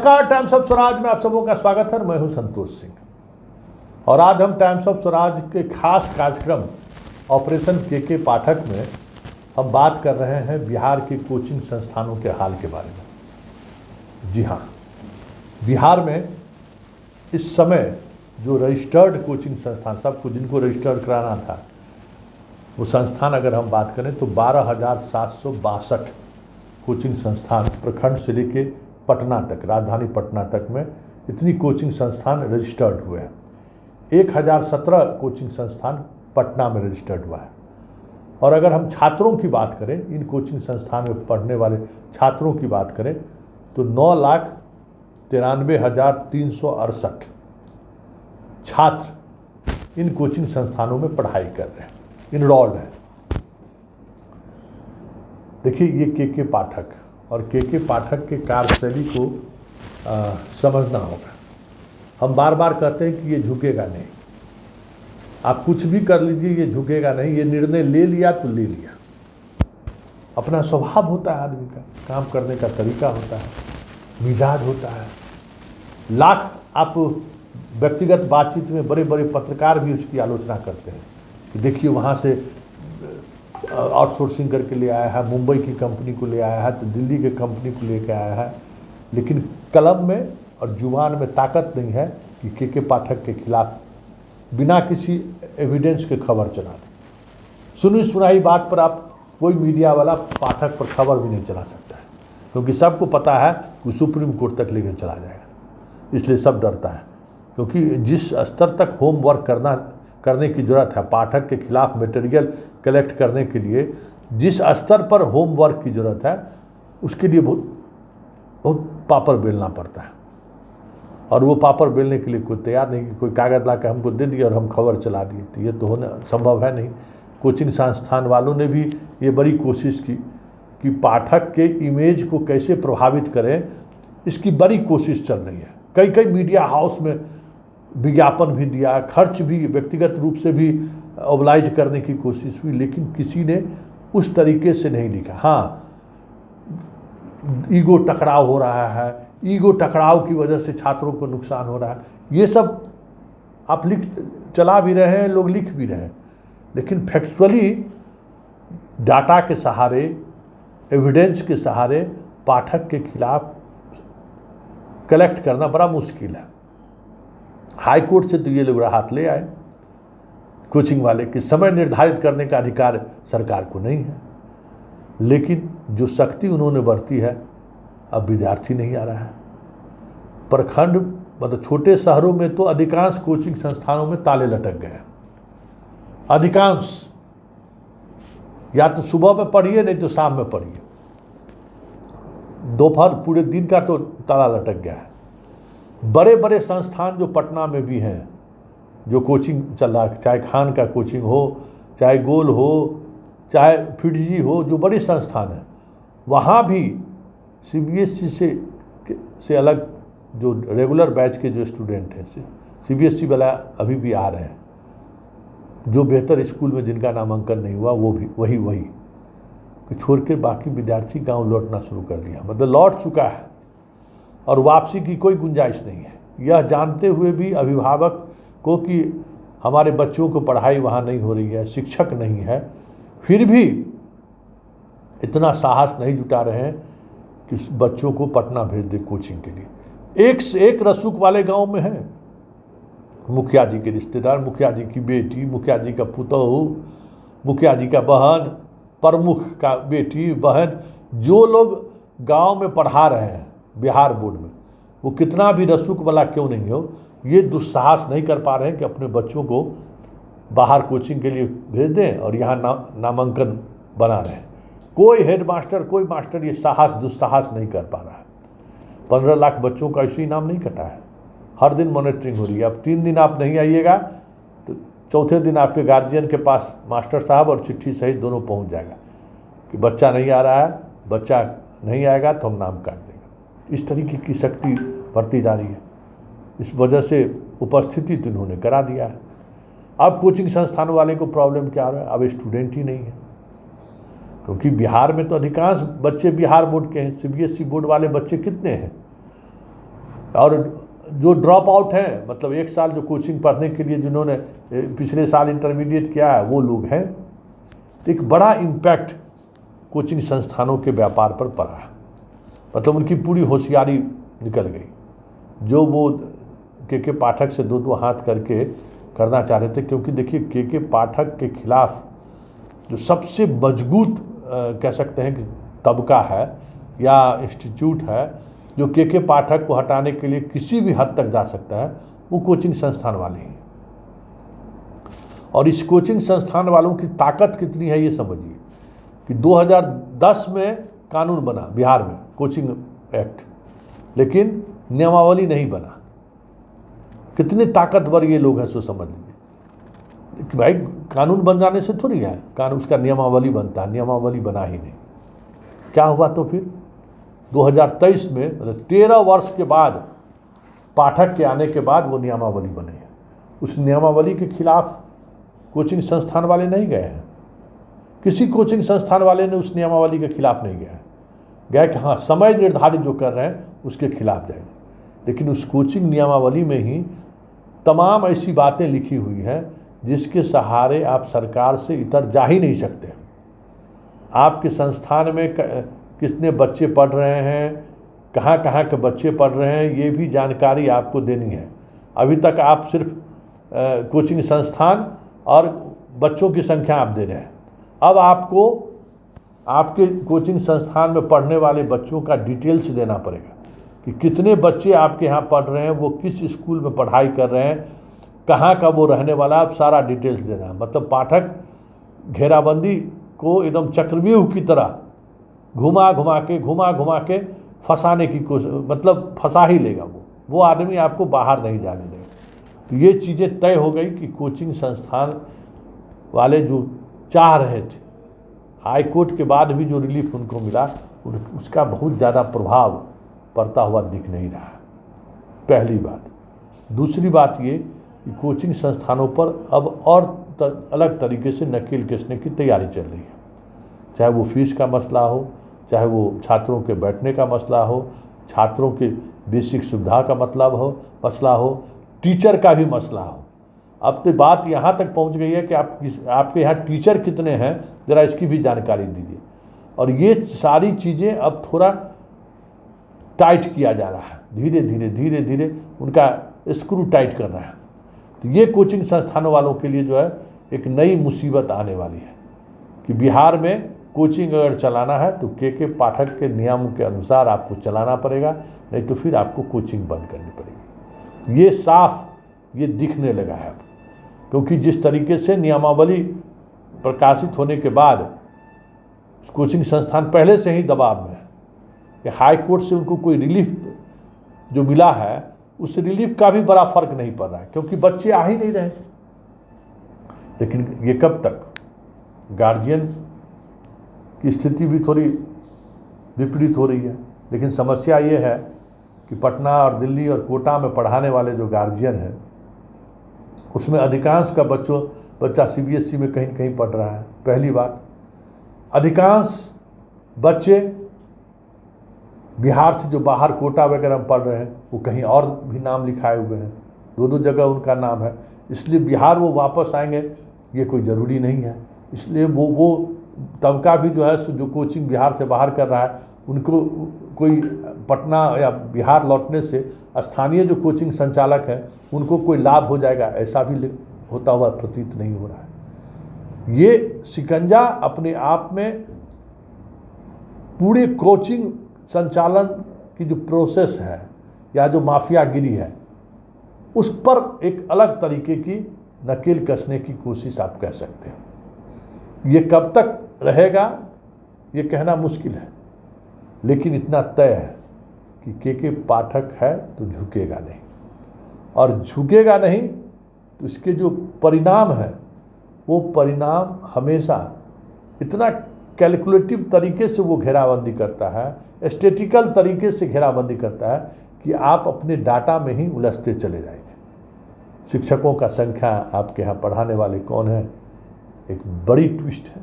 नमस्कार, times of Swaraj में आप सबों का स्वागत है। मैं हूं संतोष सिंह और आज हम टाइम्स ऑफ स्वराज के खास कार्यक्रम ऑपरेशन के पाठक में हम बात कर रहे हैं बिहार के कोचिंग संस्थानों के हाल के बारे में। जी हाँ, बिहार में इस समय जो रजिस्टर्ड कोचिंग संस्थान, सबको जिनको रजिस्टर्ड कराना था, वो संस्थान अगर हम बात करें तो 12,762 कोचिंग संस्थान प्रखंड से लेके पटना तक, राजधानी पटना तक में इतनी कोचिंग संस्थान रजिस्टर्ड हुए हैं। 1017 कोचिंग संस्थान पटना में रजिस्टर्ड हुआ है। और अगर हम छात्रों की बात करें, इन कोचिंग संस्थान में पढ़ने वाले छात्रों की बात करें तो 9,93,368 छात्र इन कोचिंग संस्थानों में पढ़ाई कर रहे हैं, इनरोल्ड हैं। देखिए, ये के पाठक और के पाठक के कार्यशैली को समझना होगा। हम बार बार कहते हैं कि ये झुकेगा नहीं, आप कुछ भी कर लीजिए, ये झुकेगा नहीं। ये निर्णय ले लिया तो ले लिया। अपना स्वभाव होता है, आदमी का काम करने का तरीका होता है, मिजाज होता है। लाख आप व्यक्तिगत बातचीत में बड़े बड़े पत्रकार भी उसकी आलोचना करते हैं कि देखिए वहाँ से आउटसोर्सिंग करके ले आया है, मुंबई की कंपनी को ले आया है, तो दिल्ली के कंपनी को लेकर आया है। लेकिन कलम में और जुबान में ताकत नहीं है कि के पाठक के खिलाफ बिना किसी एविडेंस के खबर चला दें। सुनी सुनाई बात पर आप कोई मीडिया वाला पाठक पर खबर भी नहीं चला सकता है, क्योंकि सबको पता है कि सुप्रीम कोर्ट तक लेकर चला जाएगा। इसलिए सब डरता है, क्योंकि जिस स्तर तक होमवर्क करने की ज़रूरत है, पाठक के खिलाफ मटेरियल कलेक्ट करने के लिए जिस स्तर पर होमवर्क की ज़रूरत है, उसके लिए बहुत पापड़ बेलना पड़ता है। और वो पापड़ बेलने के लिए कोई तैयार नहीं कि कोई कागज़ ला के हमको दे दिया और हम खबर चला दिए, तो ये तो होना संभव है नहीं। कोचिंग संस्थान वालों ने भी ये बड़ी कोशिश की कि पाठक के इमेज को कैसे प्रभावित करें, इसकी बड़ी कोशिश चल रही है। कई मीडिया हाउस में विज्ञापन भी दिया, खर्च भी व्यक्तिगत रूप से भी ऑब्लाइज करने की कोशिश हुई, लेकिन किसी ने उस तरीके से नहीं लिखा। हाँ, ईगो टकराव हो रहा है, ईगो टकराव की वजह से छात्रों को नुकसान हो रहा है, ये सब आप चला भी रहे हैं, लोग लिख भी रहे हैं। लेकिन फैक्चुअली डाटा के सहारे, एविडेंस के सहारे पाठक के खिलाफ कलेक्ट करना बड़ा मुश्किल है। हाई कोर्ट से तो ये लोग राहत ले आए, कोचिंग वाले कि समय निर्धारित करने का अधिकार सरकार को नहीं है। लेकिन जो सख्ती उन्होंने बरती है, अब विद्यार्थी नहीं आ रहा है। प्रखंड मतलब छोटे शहरों में तो अधिकांश कोचिंग संस्थानों में ताले लटक गए। अधिकांश या तो सुबह में पढ़िए, नहीं तो शाम में पढ़िए, दोपहर पूरे दिन का तो ताला लटक गया है। बड़े बड़े संस्थान जो पटना में भी हैं, जो कोचिंग चल रहा है, चाहे खान का कोचिंग हो, चाहे गोल हो, चाहे फिटजी हो, जो बड़ी संस्थान है, वहाँ भी सीबीएसई से अलग जो रेगुलर बैच के जो स्टूडेंट हैं, सीबीएसई वाला अभी भी आ रहे हैं। जो बेहतर स्कूल में जिनका नामांकन नहीं हुआ, वो भी वही छोड़ के बाकी विद्यार्थी गांव लौटना शुरू कर दिया, मतलब लौट चुका है और वापसी की कोई गुंजाइश नहीं है। यह जानते हुए भी अभिभावक को कि हमारे बच्चों को पढ़ाई वहाँ नहीं हो रही है, शिक्षक नहीं है, फिर भी इतना साहस नहीं जुटा रहे हैं कि बच्चों को पटना भेज दे कोचिंग के लिए। एक से एक रसूख वाले गांव में हैं, मुखिया जी के रिश्तेदार, मुखिया जी की बेटी, मुखिया जी का पुतोहू, मुखिया जी का बहन, प्रमुख का बेटी बहन, जो लोग गांव में पढ़ा रहे हैं बिहार बोर्ड में, वो कितना भी रसूख वाला क्यों नहीं हो, ये दुस्साहस नहीं कर पा रहे हैं कि अपने बच्चों को बाहर कोचिंग के लिए भेज दें और यहाँ नामांकन बना रहे हैं। कोई हेडमास्टर, कोई मास्टर ये दुस्साहस नहीं कर पा रहा है। 15 लाख बच्चों का इसी नाम नहीं कटा है, हर दिन मॉनिटरिंग हो रही है। अब 3 दिन आप नहीं आइएगा तो चौथे दिन आपके गार्जियन के पास मास्टर साहब और चिट्ठी सहित दोनों पहुंच जाएगा कि बच्चा नहीं आ रहा है, बच्चा नहीं आएगा तो हम नाम काट देंगे। इस तरीके की शक्ति बढ़ती जा रही है। इस वजह से उपस्थिति तो इन्होंने करा दिया है। अब कोचिंग संस्थान वाले को प्रॉब्लम क्या हो रहा है, अब स्टूडेंट ही नहीं है, क्योंकि बिहार में तो अधिकांश बच्चे बिहार बोर्ड के हैं। सीबीएसई बोर्ड वाले बच्चे कितने हैं? और जो ड्रॉप आउट हैं, मतलब एक साल जो कोचिंग पढ़ने के लिए जिन्होंने पिछले साल इंटरमीडिएट किया है वो लोग हैं। एक बड़ा इम्पैक्ट कोचिंग संस्थानों के व्यापार पर पड़ा है, मतलब उनकी पूरी होशियारी निकल गई। जो वो के पाठक से दो हाथ करके करना चाह रहे थे, क्योंकि देखिए के पाठक के खिलाफ जो सबसे मजबूत कह सकते हैं कि तबका है या इंस्टीट्यूट है, जो के पाठक को हटाने के लिए किसी भी हद तक जा सकता है, वो कोचिंग संस्थान वाले हैं। और इस कोचिंग संस्थान वालों की ताकत कितनी है ये समझिए कि 2010 में कानून बना बिहार में कोचिंग एक्ट, लेकिन नियमावली नहीं बना। कितने ताकतवर ये लोग हैं सो समझ लीजिए कि भाई कानून बन जाने से थोड़ी है, कानून उसका नियमावली बनता है, नियमावली बना ही नहीं। क्या हुआ तो फिर 2023 में, मतलब 13 वर्ष के बाद पाठक के आने के बाद वो नियमावली बने हैं। उस नियमावली के खिलाफ कोचिंग संस्थान वाले नहीं गए हैं, किसी कोचिंग संस्थान वाले ने उस नियमावली के खिलाफ नहीं गए कि हाँ समय निर्धारित जो कर रहे हैं उसके खिलाफ जाएंगे। लेकिन उस कोचिंग नियमावली में ही तमाम ऐसी बातें लिखी हुई हैं जिसके सहारे आप सरकार से इतर जा ही नहीं सकते। आपके संस्थान में कितने बच्चे पढ़ रहे हैं, कहाँ कहाँ के बच्चे पढ़ रहे हैं, ये भी जानकारी आपको देनी है। अभी तक आप सिर्फ कोचिंग संस्थान और बच्चों की संख्या आप दे रहे हैं। अब आपको आपके कोचिंग संस्थान में पढ़ने वाले बच्चों का डिटेल्स देना पड़ेगा कि कितने बच्चे आपके यहाँ पढ़ रहे हैं, वो किस स्कूल में पढ़ाई कर रहे हैं, कहाँ का वो रहने वाला, आप सारा डिटेल्स देना है। मतलब पाठक घेराबंदी को एकदम चक्रव्यूह की तरह घुमा घुमा के फंसाने की कोशिश, मतलब फंसा ही लेगा वो आदमी आपको बाहर नहीं जाने देगा। तो ये चीज़ें तय हो गई कि कोचिंग संस्थान वाले जो चाह रहे थे, हाई कोर्ट के बाद भी जो रिलीफ उनको मिला उसका बहुत ज़्यादा प्रभाव पड़ता हुआ दिख नहीं रहा। पहली बात। दूसरी बात ये कि कोचिंग संस्थानों पर अब और अलग तरीके से नकेल कसने की तैयारी चल रही है, चाहे वो फीस का मसला हो, चाहे वो छात्रों के बैठने का मसला हो, छात्रों के बेसिक सुविधा का मसला हो, टीचर का भी मसला हो। अब तो बात यहाँ तक पहुँच गई है कि आपके यहाँ टीचर कितने हैं, ज़रा इसकी भी जानकारी दीजिए। और ये सारी चीज़ें अब थोड़ा टाइट किया जा रहा है, धीरे धीरे उनका स्क्रू टाइट कर रहा है। तो ये कोचिंग संस्थानों वालों के लिए जो है एक नई मुसीबत आने वाली है कि बिहार में कोचिंग अगर चलाना है तो के पाठक के नियम के अनुसार आपको चलाना पड़ेगा, नहीं तो फिर आपको कोचिंग बंद करनी पड़ेगी। ये साफ ये दिखने लगा है, क्योंकि जिस तरीके से नियमावली प्रकाशित होने के बाद कोचिंग संस्थान पहले से ही दबाव में है कि हाई कोर्ट से उनको कोई रिलीफ जो मिला है, उस रिलीफ का भी बड़ा फर्क नहीं पड़ रहा है, क्योंकि बच्चे आ ही नहीं रहे। लेकिन ये कब तक? गार्जियन की स्थिति भी थोड़ी विपरीत हो रही है। लेकिन समस्या ये है कि पटना और दिल्ली और कोटा में पढ़ाने वाले जो गार्जियन हैं, उसमें अधिकांश का बच्चा CBSE में कहीं कहीं पढ़ रहा है। पहली बात, अधिकांश बच्चे बिहार से जो बाहर कोटा वगैरह में पढ़ रहे हैं वो कहीं और भी नाम लिखाए हुए हैं, दो जगह उनका नाम है, इसलिए बिहार वो वापस आएंगे ये कोई ज़रूरी नहीं है। इसलिए वो तबका भी जो है जो कोचिंग बिहार से बाहर कर रहा है, उनको कोई पटना या बिहार लौटने से स्थानीय जो कोचिंग संचालक हैं उनको कोई लाभ हो जाएगा, ऐसा भी होता हुआ प्रतीत नहीं हो रहा है। ये शिकंजा अपने आप में पूरे कोचिंग संचालन की जो प्रोसेस है या जो माफियागिरी है, उस पर एक अलग तरीके की नकेल कसने की कोशिश आप कह सकते हैं। ये कब तक रहेगा ये कहना मुश्किल है, लेकिन इतना तय है कि के पाठक है तो झुकेगा नहीं, और झुकेगा नहीं तो इसके जो परिणाम है वो परिणाम हमेशा इतना कैलकुलेटिव तरीके से वो घेराबंदी करता है, स्टैटिकल तरीके से घेराबंदी करता है कि आप अपने डाटा में ही उलझते चले जाएंगे। शिक्षकों का संख्या, आपके यहाँ पढ़ाने वाले कौन हैं, एक बड़ी ट्विस्ट है।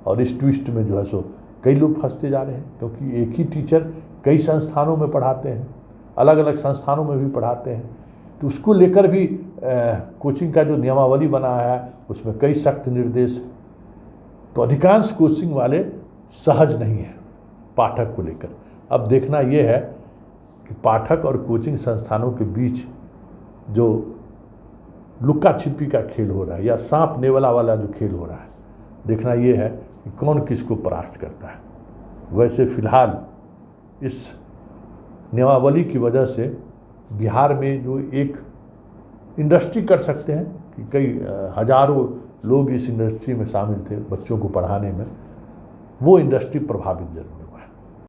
और इस ट्विस्ट में जो है सो कई लोग फंसते जा रहे हैं, क्योंकि एक ही टीचर कई संस्थानों में पढ़ाते हैं अलग अलग संस्थानों में भी पढ़ाते हैं। तो उसको लेकर भी कोचिंग का जो नियमावली बना है उसमें कई सख्त निर्देश हैं। तो अधिकांश कोचिंग वाले सहज नहीं हैं पाठक को लेकर। अब देखना ये है कि पाठक और कोचिंग संस्थानों के बीच जो लुक्का छिपी का खेल हो रहा है या सांप नेवला वाला जो खेल हो रहा है, देखना ये है कि कौन किसको परास्त करता है। वैसे फिलहाल इस नियमावली की वजह से बिहार में जो एक इंडस्ट्री कर सकते हैं कि कई हजारों लोग इस इंडस्ट्री में शामिल थे बच्चों को पढ़ाने में, वो इंडस्ट्री प्रभावित जरूर है।